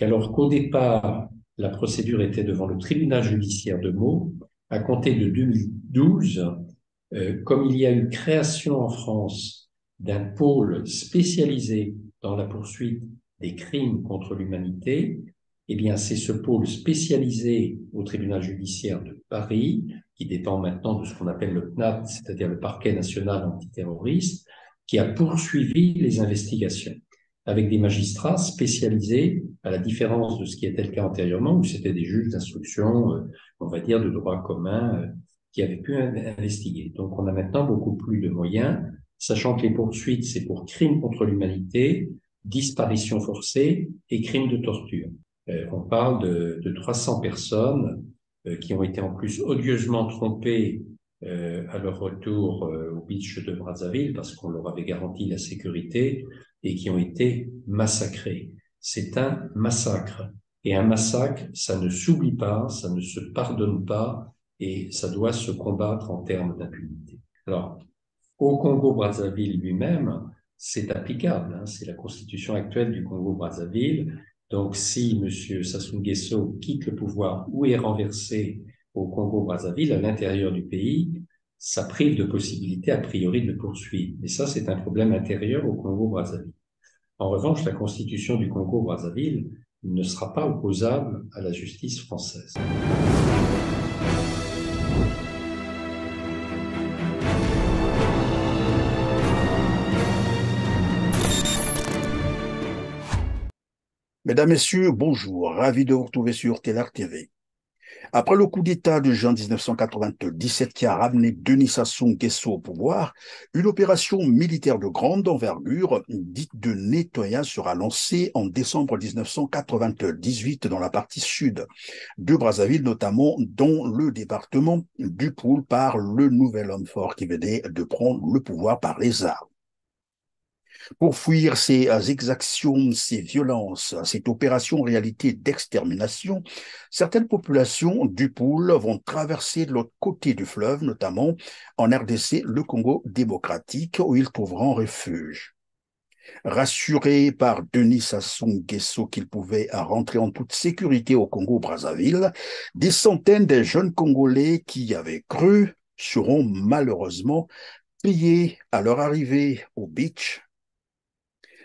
qu'alors qu'au départ, la procédure était devant le tribunal judiciaire de Meaux, à compter de 2012, comme il y a eu création en France d'un pôle spécialisé dans la poursuite des crimes contre l'humanité, eh bien, c'est ce pôle spécialisé au tribunal judiciaire de Paris, qui dépend maintenant de ce qu'on appelle le PNAT, c'est-à-dire le parquet national antiterroriste, qui a poursuivi les investigations avec des magistrats spécialisés, à la différence de ce qui était le cas antérieurement, où c'était des juges d'instruction, on va dire, de droit commun, qui avaient pu investiguer. Donc, on a maintenant beaucoup plus de moyens, sachant que les poursuites, c'est pour crimes contre l'humanité, disparition forcée et crimes de torture. On parle de 300 personnes qui ont été en plus odieusement trompées à leur retour au beach de Brazzaville parce qu'on leur avait garanti la sécurité et qui ont été massacrés. C'est un massacre. Et un massacre, ça ne s'oublie pas, ça ne se pardonne pas et ça doit se combattre en termes d'impunité. Alors, au Congo-Brazzaville lui-même, c'est applicable, hein, c'est la constitution actuelle du Congo-Brazzaville. Donc, si M. Sassou Nguesso quitte le pouvoir ou est renversé au Congo-Brazzaville, à l'intérieur du pays, ça prive de possibilité a priori de le poursuivre. Et ça, c'est un problème intérieur au Congo-Brazzaville. En revanche, la constitution du Congo-Brazzaville ne sera pas opposable à la justice française. Mesdames, Messieurs, bonjour. Ravi de vous retrouver sur Télar TV. Après le coup d'État de juin 1997 qui a ramené Denis Sassou Nguesso au pouvoir, une opération militaire de grande envergure, dite de nettoyage, sera lancée en décembre 1998 dans la partie sud de Brazzaville, notamment dans le département du Poul par le nouvel homme fort qui venait de prendre le pouvoir par les armes. Pour fuir ces exactions, ces violences, cette opération en réalité d'extermination, certaines populations du Poul vont traverser de l'autre côté du fleuve, notamment en RDC, le Congo démocratique, où ils trouveront refuge. Rassurés par Denis Sassou Nguesso qu'il pouvait rentrer en toute sécurité au Congo-Brazzaville, des centaines de jeunes Congolais qui y avaient cru seront malheureusement pillés à leur arrivée au beach.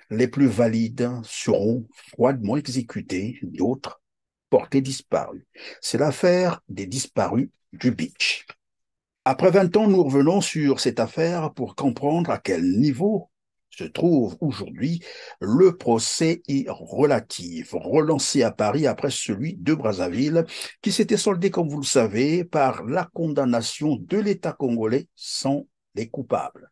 Les plus valides seront froidement exécutés, d'autres portés disparus. C'est l'affaire des disparus du beach. Après 20 ans, nous revenons sur cette affaire pour comprendre à quel niveau se trouve aujourd'hui le procès est relatif, relancé à Paris après celui de Brazzaville, qui s'était soldé, comme vous le savez, par la condamnation de l'État congolais sans les coupables.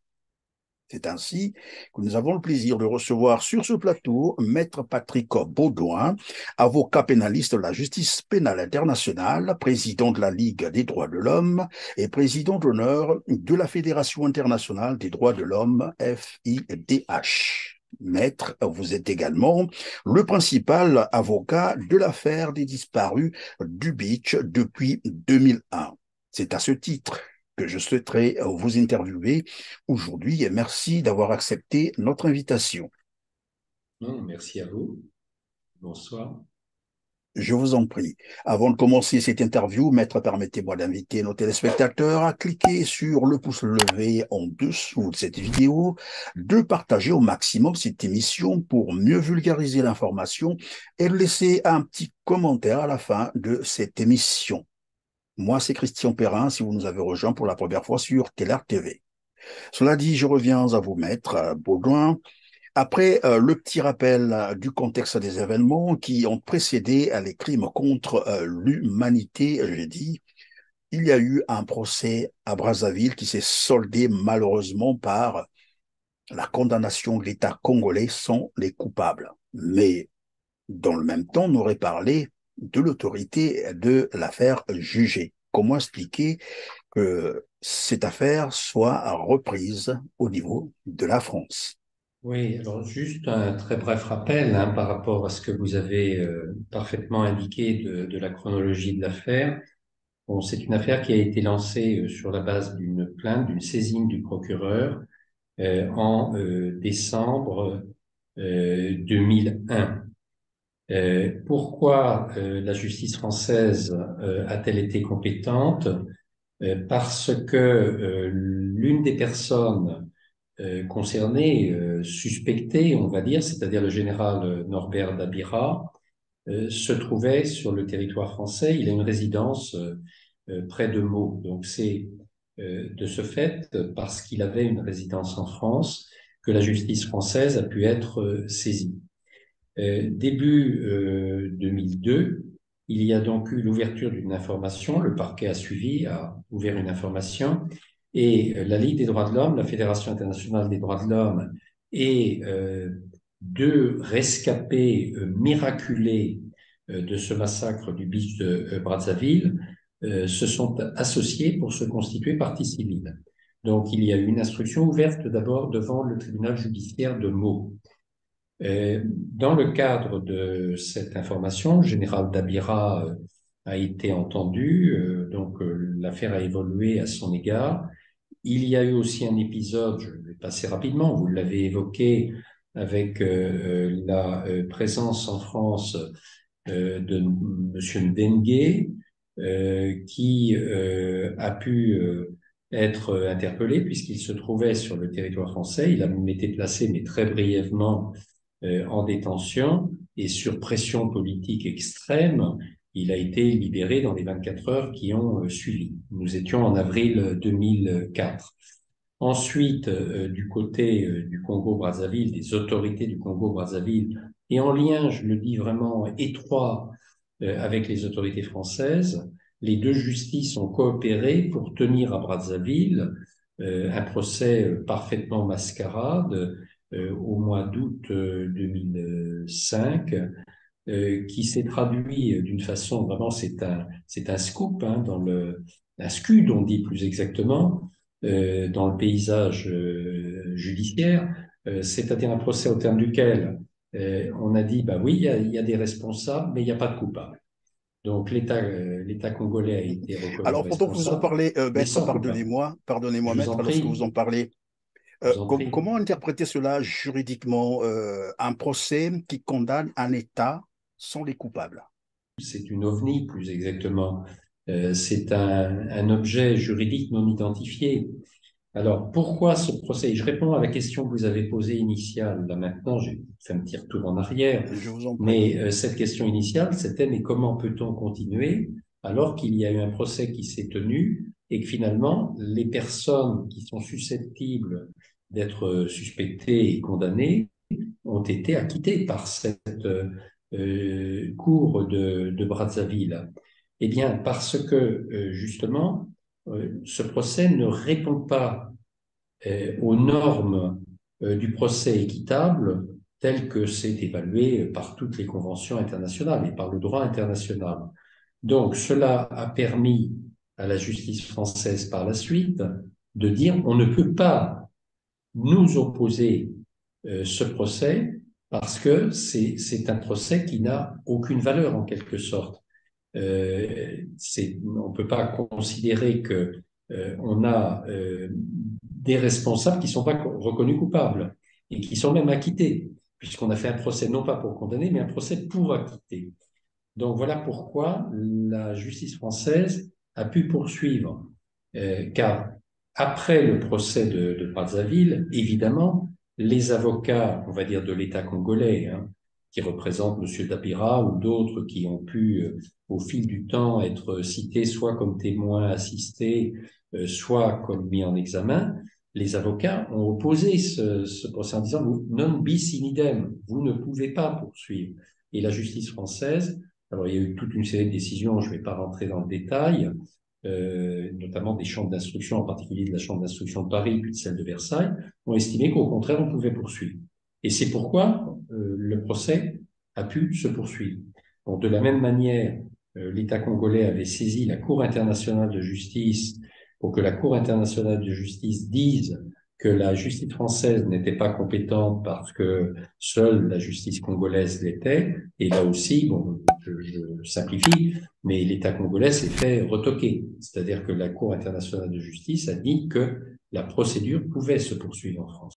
C'est ainsi que nous avons le plaisir de recevoir sur ce plateau Maître Patrick Baudouin, avocat pénaliste de la justice pénale internationale, président de la Ligue des droits de l'homme et président d'honneur de la Fédération internationale des droits de l'homme, FIDH. Maître, vous êtes également le principal avocat de l'affaire des disparus du Beach depuis 2001. C'est à ce titre que je souhaiterais vous interviewer aujourd'hui et merci d'avoir accepté notre invitation. Non, merci à vous. Bonsoir. Je vous en prie. Avant de commencer cette interview, maître, permettez-moi d'inviter nos téléspectateurs à cliquer sur le pouce levé en dessous de cette vidéo, de partager au maximum cette émission pour mieux vulgariser l'information et de laisser un petit commentaire à la fin de cette émission. Moi, c'est Christian Perrin, si vous nous avez rejoint pour la première fois sur Télar TV. Cela dit, je reviens à vous, maître Baudouin. Après le petit rappel du contexte des événements qui ont précédé les crimes contre l'humanité, j'ai dit, il y a eu un procès à Brazzaville qui s'est soldé malheureusement par la condamnation de l'État congolais sans les coupables. Mais dans le même temps, on aurait parlé de l'autorité de l'affaire jugée. Comment expliquer que cette affaire soit reprise au niveau de la France? Oui, alors juste un très bref rappel hein, par rapport à ce que vous avez parfaitement indiqué de la chronologie de l'affaire. Bon, c'est une affaire qui a été lancée sur la base d'une plainte, d'une saisine du procureur en décembre 2001. Pourquoi la justice française a-t-elle été compétente? Parce que l'une des personnes concernées, suspectées, on va dire, c'est-à-dire le général Norbert Dabira, se trouvait sur le territoire français. Il a une résidence près de Meaux. Donc c'est de ce fait, parce qu'il avait une résidence en France, que la justice française a pu être saisie. Début 2002, il y a donc eu l'ouverture d'une information, le parquet a suivi, a ouvert une information, et la Ligue des droits de l'homme, la Fédération internationale des droits de l'homme et deux rescapés miraculés de ce massacre du bus de Brazzaville se sont associés pour se constituer partie civile. Donc il y a eu une instruction ouverte d'abord devant le tribunal judiciaire de Meaux. Dans le cadre de cette information, le général Dabira a été entendu, donc l'affaire a évolué à son égard. Il y a eu aussi un épisode, je vais passer rapidement, vous l'avez évoqué, avec la présence en France de M. Ndengue, qui a pu être interpellé puisqu'il se trouvait sur le territoire français. Il a même été placé, mais très brièvement, en détention et sur pression politique extrême, il a été libéré dans les 24 heures qui ont suivi. Nous étions en avril 2004. Ensuite, du côté du Congo-Brazzaville, des autorités du Congo-Brazzaville, et en lien, je le dis vraiment étroit, avec les autorités françaises, les deux justices ont coopéré pour tenir à Brazzaville un procès parfaitement mascarade au mois d'août 2005, qui s'est traduit d'une façon vraiment, c'est un scoop hein, un scud, on dit plus exactement, dans le paysage judiciaire, c'est-à-dire un procès au terme duquel on a dit, bah oui, il y a des responsables, mais il n'y a pas de coupables. Donc l'État congolais a été reconnu Alors, pendant que vous en responsable, parlez, mais maître, sans coupable. pardonnez-moi, Je vous maître, en lorsque vous prie, en parlez, je vous en prie. comment interpréter cela juridiquement, un procès qui condamne un État sans les coupables? C'est une ovni, plus exactement. C'est un objet juridique non identifié. Alors, pourquoi ce procès? Je réponds à la question que vous avez posée initiale. Là maintenant, j'ai fait un petit retour en arrière. Je vous en prie. Mais cette question initiale, c'était mais comment peut-on continuer alors qu'il y a eu un procès qui s'est tenu et que finalement, les personnes qui sont susceptibles d'être suspectées et condamnées ont été acquittées par cette cour de Brazzaville. Eh bien, parce que justement, ce procès ne répond pas aux normes du procès équitable tel que c'est évalué par toutes les conventions internationales et par le droit international. Donc, cela a permis à la justice française par la suite de dire on ne peut pas nous opposer ce procès parce que c'est un procès qui n'a aucune valeur en quelque sorte. On ne peut pas considérer que on a des responsables qui ne sont pas reconnus coupables et qui sont même acquittés, puisqu'on a fait un procès non pas pour condamner, mais un procès pour acquitter. Donc voilà pourquoi la justice française a pu poursuivre, car après le procès de Brazzaville, évidemment, les avocats, on va dire de l'État congolais, hein, qui représentent M. Dabira ou d'autres qui ont pu, au fil du temps, être cités soit comme témoins assistés, soit comme mis en examen, les avocats ont opposé ce procès en disant non bis in idem, vous ne pouvez pas poursuivre. Et la justice française, alors il y a eu toute une série de décisions, je ne vais pas rentrer dans le détail, notamment des chambres d'instruction, en particulier de la chambre d'instruction de Paris puis de celle de Versailles, ont estimé qu'au contraire on pouvait poursuivre. Et c'est pourquoi le procès a pu se poursuivre. Donc, de la même manière, l'État congolais avait saisi la Cour internationale de justice pour que la Cour internationale de justice dise que la justice française n'était pas compétente parce que seule la justice congolaise l'était. Et là aussi, bon, je simplifie, mais l'État congolais s'est fait retoquer. C'est-à-dire que la Cour internationale de justice a dit que la procédure pouvait se poursuivre en France.